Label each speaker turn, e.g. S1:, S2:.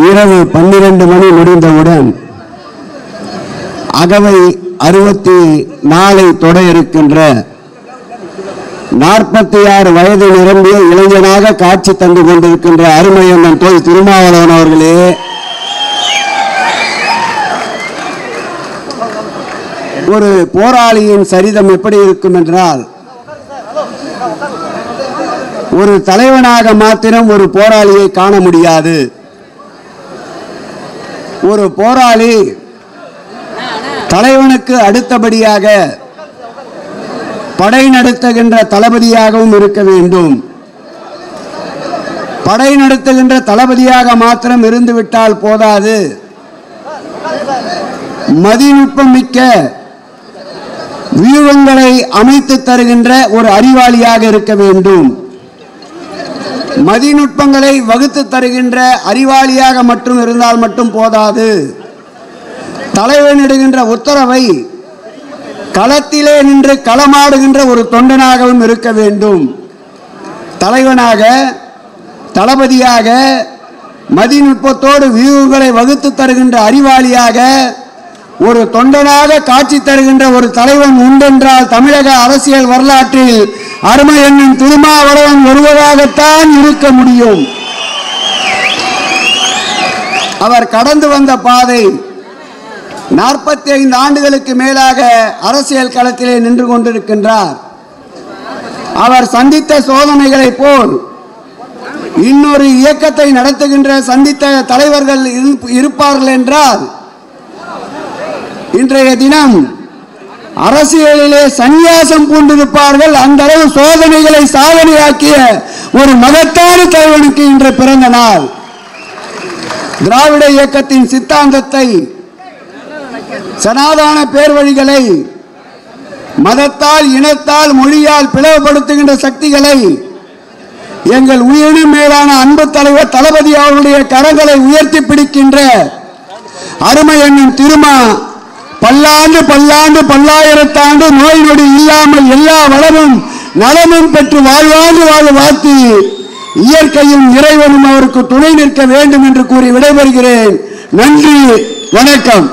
S1: இரவு 12 மணி முடிந்தவுடன் அகவை 64 தொட இருக்கின்ற 46 வயது நிரம்பிய இளைஞனாக காட்சி தந்து கொண்டிருக்கின்ற அருமையண்ணன் தோய் திருமாவளவன் அவர்களே, ஒரு போராளியின் சரிதம் எப்படி இருக்கும் என்றால், ஒரு தலைவனாக மாத்திரம் ஒரு போராளியை காண முடியாது. ஒரு போராளி தலைவனுக்கு அடுத்தபடியாக படை நடத்துகின்ற தளபதியாகவும் இருக்க வேண்டும். படை நடத்துகின்ற தளபதியாக மாத்திரம் இருந்துவிட்டால் போதாது, மதிநுட்பம் மிக்க வியூகங்களை அமைத்து தருகின்ற ஒரு அறிவாளியாக இருக்க வேண்டும். மதிநுட்பங்களை வகுத்து தருகின்ற அறிவாளியாக மட்டும் இருந்தால் மட்டும் போதாது, தலைவனிடுகின்ற உத்தரவை களத்திலே நின்று களமாடுகின்ற ஒரு தொண்டனாகவும் இருக்க வேண்டும். தலைவனாக தளபதியாக மதிநுட்பத்தோடு வியூகங்களை வகுத்து தருகின்ற அறிவாளியாக ஒரு தொண்டனாக காட்சி தருகின்ற ஒரு தலைவன் உண்டென்றால் தமிழக அரசியல் வரலாற்றில் அருமையண்ணன் திருமாவளவன் ஒருவராகத்தான் இருக்க முடியும். அவர் கடந்து வந்த பாதை 45 ஆண்டுகளுக்கு மேலாக அரசியல் களத்திலே நின்று கொண்டிருக்கின்றார். அவர் சந்தித்த சோதனைகளை போல் இன்னொரு இயக்கத்தை நடத்துகின்ற சந்தித்த தலைவர்கள் இருப்பார்கள் என்றால், இன்றைய தினம் அரசியலிலே சந்நியாசம் பூண்டிருப்பார்கள். அந்த அளவு சோதனைகளை சாதனையாக்கிய ஒரு மகத்தான தலைவனுக்கு இன்று பிறந்த நாள். திராவிட இயக்கத்தின் சித்தாந்தத்தை, சனாதன பேர்வழிகளை, மதத்தால் இனத்தால் மொழியால் பிளவுபடுத்துகின்ற சக்திகளை எங்கள் உயிரினும் மேலான அன்பு தலைவர் தளபதி அவருடைய கரங்களை உயர்த்தி பிடிக்கின்ற அருமையண்ணன் திருமா பல்லாண்டு பல்லாண்டு பல்லாயிரத்தாண்டு நோய் நொடி இல்லாமல் எல்லா வளமும் நலமும் பெற்று வாழ்வாண்டு வாழ வாழ்த்தி இயற்கையும் இறைவனும் அவருக்கு துணை நிற்க வேண்டும் என்று கூறி விடைபெறுகிறேன். நன்றி, வணக்கம்.